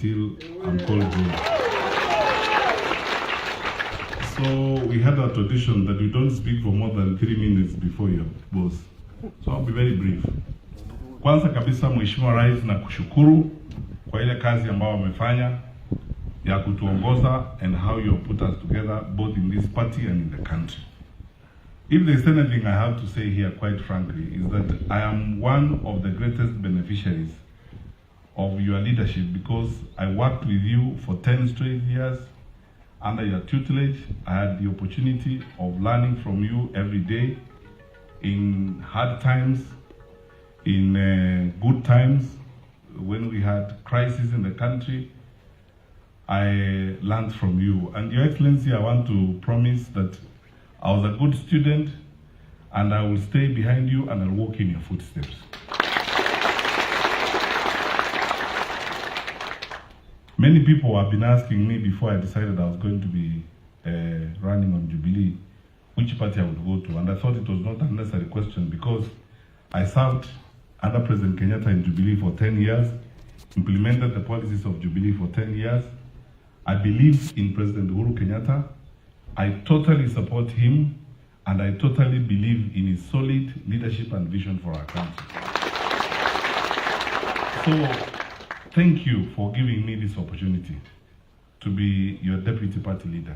until I'm called June. So we had a tradition that we don't speak for more than 3 minutes before your boss. So I'll be very brief. Kwanza kabisa Mheshimiwa Rais, na kushukuru kwa ile kazi ambayo wamefanya ya kutuongoza and how you put us together both in this party and in the country. If there's anything I have to say here, quite frankly, is that I am one of the greatest beneficiaries of your leadership because I worked with you for 10 straight years under your tutelage. I had the opportunity of learning from you every day in hard times, in good times, when we had crisis in the country. I learned from you. And Your Excellency, I want to promise that I was a good student and I will stay behind you and I'll walk in your footsteps. Many people have been asking me before I decided I was going to be running on Jubilee, which party I would go to. And I thought it was not a necessary question because I served under President Kenyatta in Jubilee for 10 years, implemented the policies of Jubilee for 10 years. I believe in President Uhuru Kenyatta. I totally support him, and I totally believe in his solid leadership and vision for our country. So, thank you for giving me this opportunity to be your deputy party leader.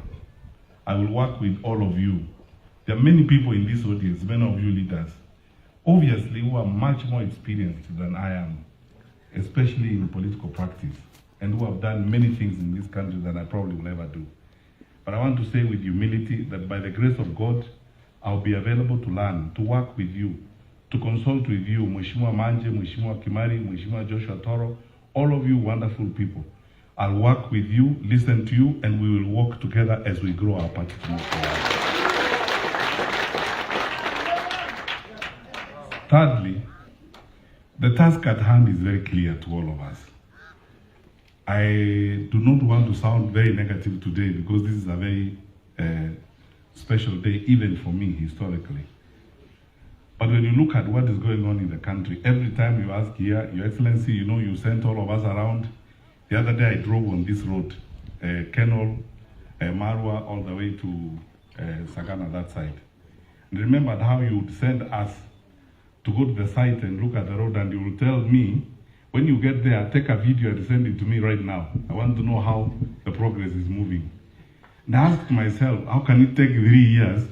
I will work with all of you. There are many people in this audience, many of you leaders, obviously who are much more experienced than I am, especially in political practice, and who have done many things in this country that I probably will never do. But I want to say with humility that by the grace of God, I'll be available to learn, to work with you, to consult with you, Mheshimiwa Manje, Mheshimiwa Kimari, Mheshimiwa Joshua Toro, all of you wonderful people. I'll work with you, listen to you, and we will work together as we grow our party to move forward. Thirdly, the task at hand is very clear to all of us. I do not want to sound very negative today because this is a very special day, even for me, historically. But when you look at what is going on in the country, every time you ask here, Your Excellency, you know, you sent all of us around. The other day I drove on this road, Kenol, Marwa, all the way to Sagana, that side. And remembered how you would send us to go to the site and look at the road, and you will tell me, when you get there, take a video and send it to me right now. I want to know how the progress is moving. And I asked myself, how can it take 3 years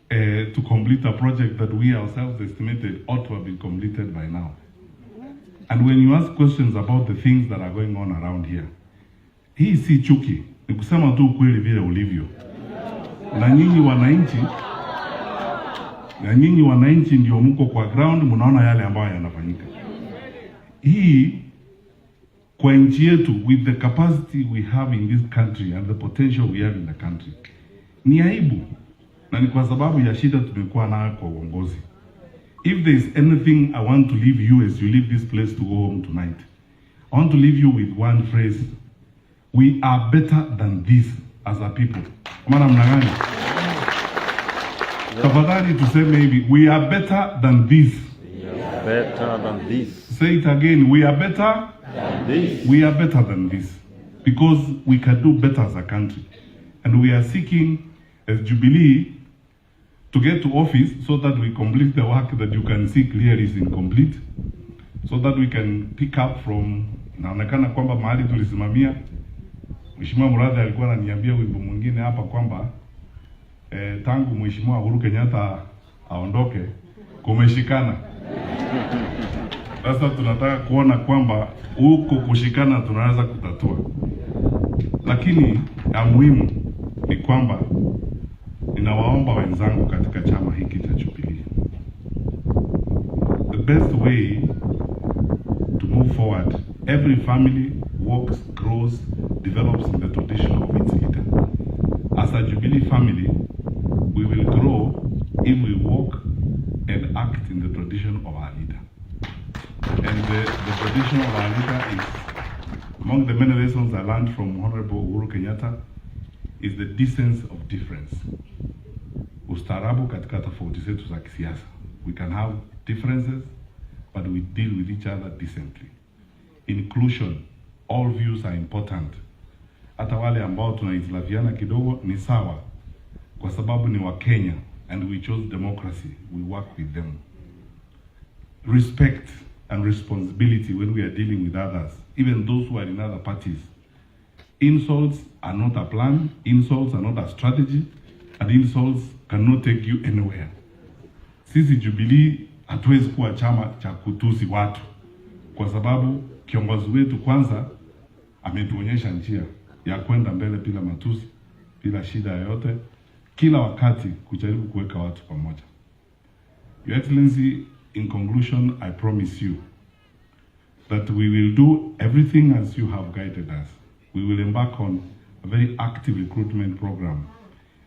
to complete a project that we ourselves estimated ought to have been completed by now? And when you ask questions about the things that are going on around here, hii si chuki, ni kusema tu ukweli vile ulivyo. Na nyinyi wananchi ndio mko kwa ground, mnaona yale ambayo yanafanyika. Hii kwa nchi yetu, with the capacity we have in this country and the potential we have in the country, ni aibu, na ni kwa sababu ya shida tumekuwa nayo kwa uongozi. If there is anything I want to leave you as you leave this place to go home tonight, I want to leave you with one phrase: we are better than this as a people. Madam Nagani, tafadhali tuseme hivi, we are better than this. Better than this. Say it again. We are better than this. We are better than this because we can do better as a country, and we are seeking as Jubilee to get to office so that we complete the work that you can see clearly is incomplete, so that we can pick up from. Naonekana kwamba mahali tulisimamia, Mheshimiwa Muradhi alikuwa ananiambia wimbo mwingine hapa kwamba tangu Mheshimiwa Uhuru Kenyatta aondoke kumeshikana. Sasa tunataka kuona kwamba huko kushikana tunaweza kutatua. Lakini ya muhimu ni kwamba ninawaomba wenzangu katika chama hiki cha Jubilee, the best way to move forward, every family works, grows, develops in the tradition of its leader. As a Jubilee family, we will grow if we walk and act in the tradition of our leader. And the tradition of our leader is, among the many lessons I learned from Honorable Uhuru Kenyatta, is the decency of difference. Ustaarabu katika tofauti zetu za kisiasa. We can have differences, but we deal with each other decently. Inclusion all views are important. Hata wale ambao tunahitilafiana kidogo ni sawa, kwa sababu ni wa Kenya and we chose democracy. We work with them. Respect and responsibility when we are dealing with others, even those who are in other parties. Insults are not a plan, insults are not a strategy, and insults cannot take you anywhere. Sisi Jubilee hatuwezi kuwa chama cha kutusi watu, kwa sababu kiongozi wetu kwanza ametuonyesha njia ya kwenda mbele bila matusi, bila shida yoyote, kila wakati kujaribu kuweka watu pamoja. Your Excellency, in conclusion, I promise you that we will do everything as you have guided us. We will embark on a very active recruitment program,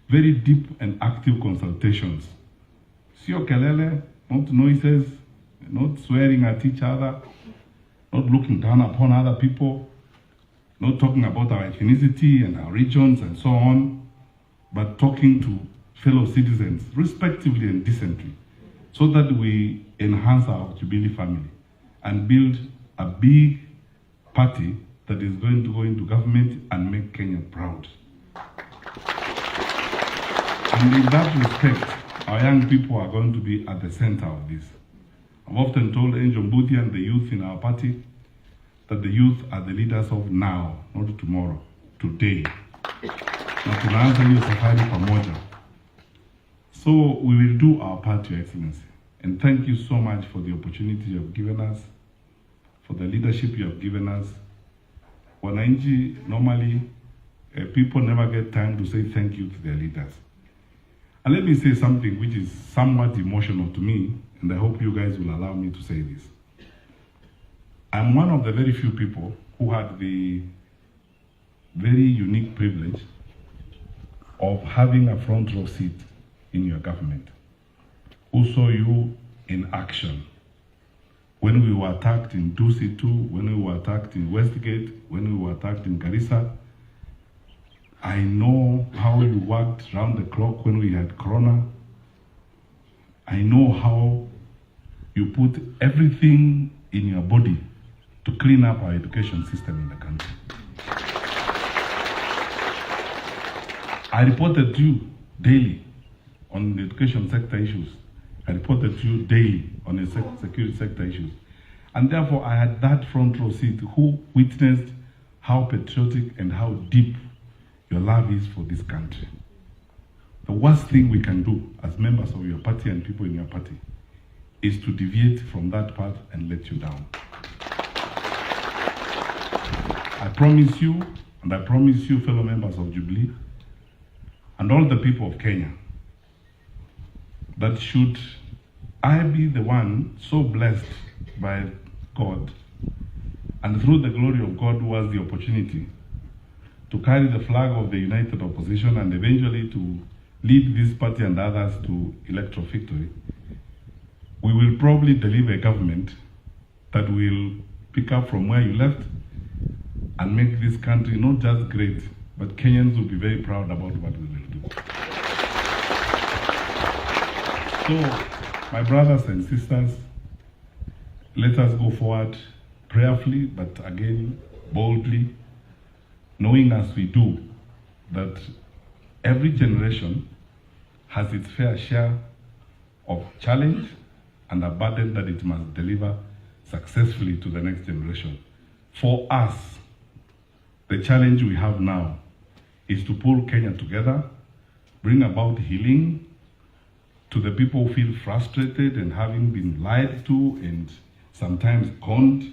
very deep and active consultations. Sio kelele, not noises, not swearing at each other, not looking down upon other people, not talking about our ethnicity and our regions and so on, but talking to fellow citizens respectively and decently, so that we enhance our Jubilee family and build a big party that is going to go into government and make Kenya proud. And in that respect, our young people are going to be at the center of this. I've often told Angel Mbuthi and the youth in our party that the youth are the leaders of now, not tomorrow, today. Na tunaanza hiyo safari pamoja. So we will do our part, Your Excellency. And thank you so much for the opportunity you have given us, for the leadership you have given us. Wananchi, normally, people never get time to say thank you to their leaders. And let me say something which is somewhat emotional to me, and I hope you guys will allow me to say this. I'm one of the very few people who had the very unique privilege of having a front row seat in your government, who saw you in action. When we were attacked in Dusi-2, when we were attacked in Westgate, when we were attacked in Garissa, I know how you worked round the clock when we had Corona. I know how you put everything in your body to clean up our education system in the country. I reported to you daily on the education sector issues. I reported to you daily on the security sector issues. And therefore, I had that front row seat who witnessed how patriotic and how deep your love is for this country. The worst thing we can do as members of your party and people in your party is to deviate from that path and let you down. I promise you, and I promise you, fellow members of Jubilee, and all the people of Kenya, that should I be the one so blessed by God, and through the glory of God who has the opportunity to carry the flag of the united opposition and eventually to lead this party and others to electoral victory, we will probably deliver a government that will pick up from where you left and make this country not just great, but Kenyans will be very proud about what we will do. So, my brothers and sisters, let us go forward prayerfully, but again, boldly, knowing as we do that every generation has its fair share of challenge and a burden that it must deliver successfully to the next generation. For us, the challenge we have now is to pull Kenya together, bring about healing to the people who feel frustrated and having been lied to and sometimes conned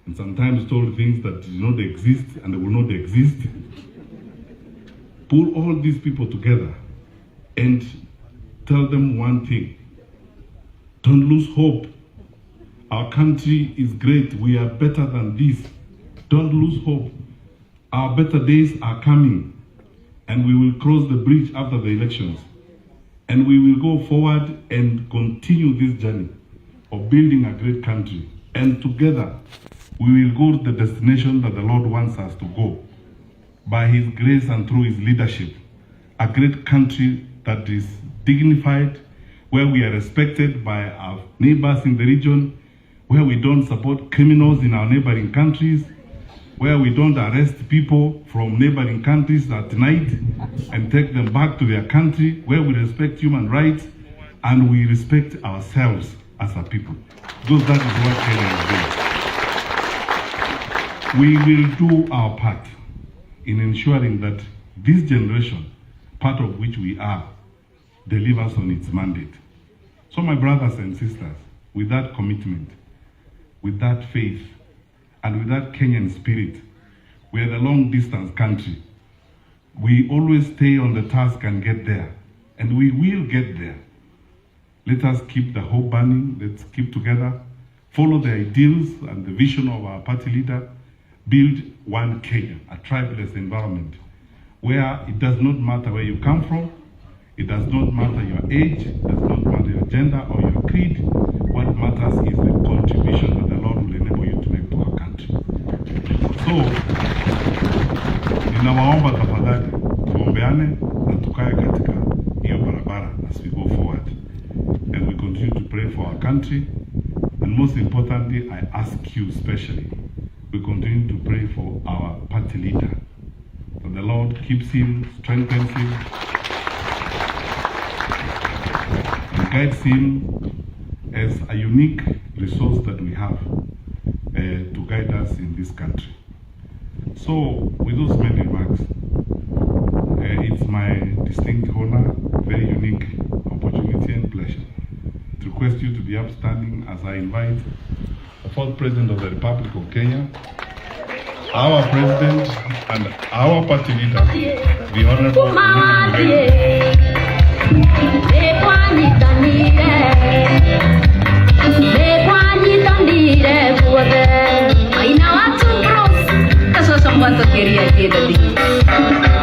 and sometimes told things that do not exist and they will not exist. Pull all these people together and tell them one thing: don't lose hope. Our country is great. We are better than this. Don't lose hope. Our better days are coming, and we will cross the bridge after the elections. And we will go forward and continue this journey of building a great country. And together, we will go to the destination that the Lord wants us to go. By His grace and through His leadership, a great country that is dignified, where we are respected by our neighbors in the region, where we don't support criminals in our neighboring countries, where we don't arrest people from neighboring countries at night and take them back to their country, where we respect human rights and we respect ourselves as a people. Because that is what Kenya is doing. We will do our part in ensuring that this generation, part of which we are, delivers on its mandate. So my brothers and sisters, with that commitment, with that faith, and with that Kenyan spirit, we are the long-distance country. We always stay on the task and get there, and we will get there. Let us keep the hope burning, let's keep together, follow the ideals and the vision of our party leader, build one Kenya, a tribeless environment, where it does not matter where you come from, it does not matter your age, it does not matter your gender or your creed. What matters is the contribution that the Lord will enable you to make to our country. So, ninawaomba tafadhali tuombeane na tukae katika hiyo barabara as we go forward. And we continue to pray for our country. And most importantly, I ask you especially, we continue to pray for our party leader. That the Lord keeps him, strengthens him, and guides him as a unique resource that we have to guide us in this country. So, with those many remarks, it's my distinct honor, very unique opportunity and pleasure to request you to be upstanding as I invite the fourth President of the Republic of Kenya, our President and our party leader, the Honorable Uhuru.